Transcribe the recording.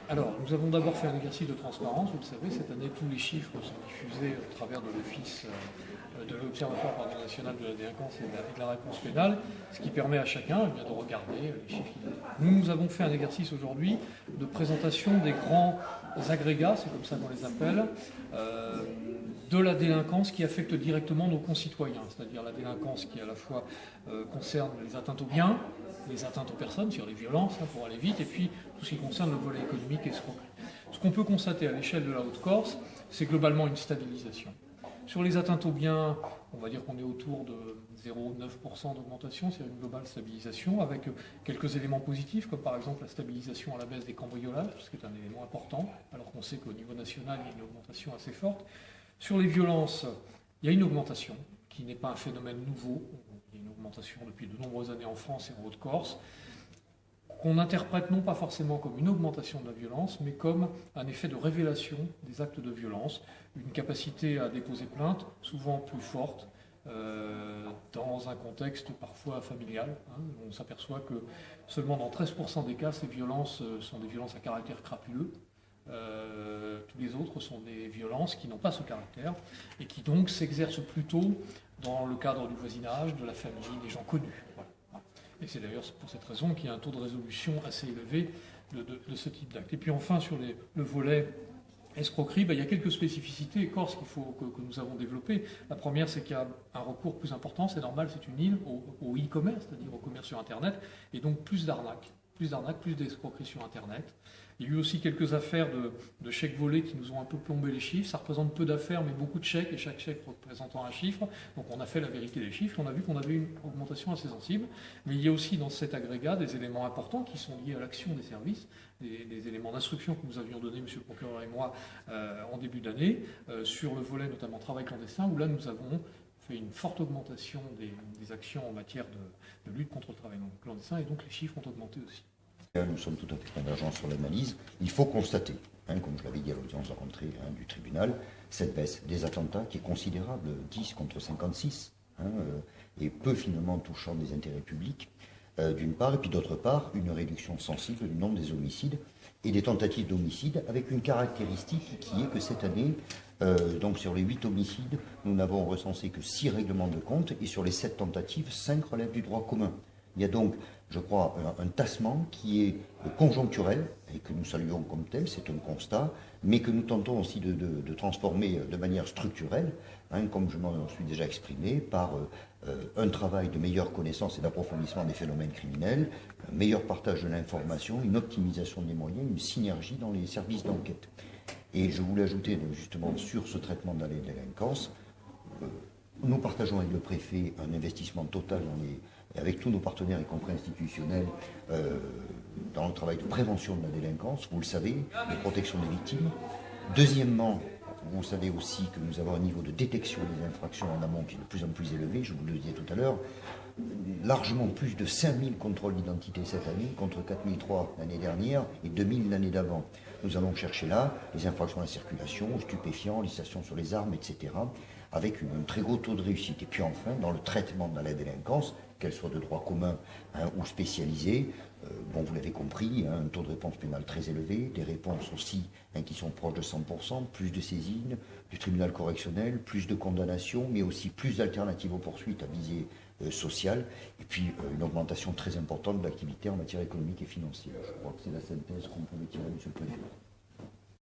Alors, nous avons d'abord fait un exercice de transparence. Vous le savez, cette année, tous les chiffres sont diffusés au travers de l'Office de l'Observatoire national de la délinquance et de la réponse pénale, ce qui permet à chacun de regarder les chiffres qu'il a. Nous avons fait un exercice aujourd'hui de présentation des grands agrégats, c'est comme ça qu'on les appelle, de la délinquance qui affecte directement nos concitoyens, c'est-à-dire la délinquance qui à la fois concerne les atteintes aux biens, les atteintes aux personnes, sur les violences, pour aller vite, et puis tout ce qui concerne le volet économique et escroquerie. Ce qu'on peut constater à l'échelle de la Haute-Corse, c'est globalement une stabilisation. Sur les atteintes aux biens, on va dire qu'on est autour de 0,9% d'augmentation, c'est une globale stabilisation, avec quelques éléments positifs, comme par exemple la stabilisation à la baisse des cambriolages, ce qui est un élément important, alors qu'on sait qu'au niveau national, il y a une augmentation assez forte. Sur les violences, il y a une augmentation, qui n'est pas un phénomène nouveau. Il y a une augmentation depuis de nombreuses années en France et en Haute-Corse, qu'on interprète non pas forcément comme une augmentation de la violence, mais comme un effet de révélation des actes de violence, une capacité à déposer plainte, souvent plus forte, dans un contexte parfois familial. On s'aperçoit que seulement dans 13% des cas, ces violences sont des violences à caractère crapuleux. Tous les autres sont des violences qui n'ont pas ce caractère et qui donc s'exercent plutôt dans le cadre du voisinage, de la famille, des gens connus. Voilà. Et c'est d'ailleurs pour cette raison qu'il y a un taux de résolution assez élevé de ce type d'acte. Et puis enfin, sur le volet escroquerie, il y a quelques spécificités corse que nous avons développées. La première, c'est qu'il y a un recours plus important, c'est normal, c'est une île, au e-commerce, c'est-à-dire au commerce sur Internet, et donc plus d'arnaques, plus d'escroqueries sur Internet. Il y a eu aussi quelques affaires de chèques volés qui nous ont un peu plombé les chiffres. Ça représente peu d'affaires, mais beaucoup de chèques, et chaque chèque représentant un chiffre. Donc on a fait la vérité des chiffres, on a vu qu'on avait une augmentation assez sensible. Mais il y a aussi dans cet agrégat des éléments importants qui sont liés à l'action des services, des éléments d'instruction que nous avions donnés, M. le procureur et moi, en début d'année, sur le volet notamment travail clandestin, où là nous avons fait une forte augmentation des actions en matière de lutte contre le travail clandestin, et donc les chiffres ont augmenté aussi. Nous sommes tout à fait convergents sur l'analyse. Il faut constater, comme je l'avais dit à l'audience de rentrée du tribunal, cette baisse des attentats qui est considérable, 10 contre 56, et peu finalement touchant des intérêts publics, d'une part, et puis d'autre part, une réduction sensible du nombre des homicides et des tentatives d'homicide, avec une caractéristique qui est que cette année, donc sur les 8 homicides, nous n'avons recensé que 6 règlements de compte, et sur les 7 tentatives, 5 relèvent du droit commun. Il y a donc, je crois, un tassement qui est conjoncturel et que nous saluons comme tel, c'est un constat, mais que nous tentons aussi de transformer de manière structurelle, comme je m'en suis déjà exprimé, par un travail de meilleure connaissance et d'approfondissement des phénomènes criminels, un meilleur partage de l'information, une optimisation des moyens, une synergie dans les services d'enquête. Et je voulais ajouter justement sur ce traitement de la délinquance, nous partageons avec le préfet un investissement total avec tous nos partenaires, y compris institutionnels, dans le travail de prévention de la délinquance, vous le savez, de protection des victimes. Deuxièmement, vous savez aussi que nous avons un niveau de détection des infractions en amont qui est de plus en plus élevé, je vous le disais tout à l'heure, largement plus de 5000 contrôles d'identité cette année, contre 4003 l'année dernière et 2000 l'année d'avant. Nous allons chercher là les infractions à la circulation, stupéfiants, législation sur les armes, etc., avec un très gros taux de réussite. Et puis enfin, dans le traitement de la délinquance, qu'elle soit de droit commun ou spécialisée, vous l'avez compris, un taux de réponse pénale très élevé, des réponses aussi qui sont proches de 100%, plus de saisines du tribunal correctionnel, plus de condamnations, mais aussi plus d'alternatives aux poursuites à visée sociale, et puis une augmentation très importante de l'activité en matière économique et financière. Je crois que c'est la synthèse qu'on pouvait tirer, M. le Préfet.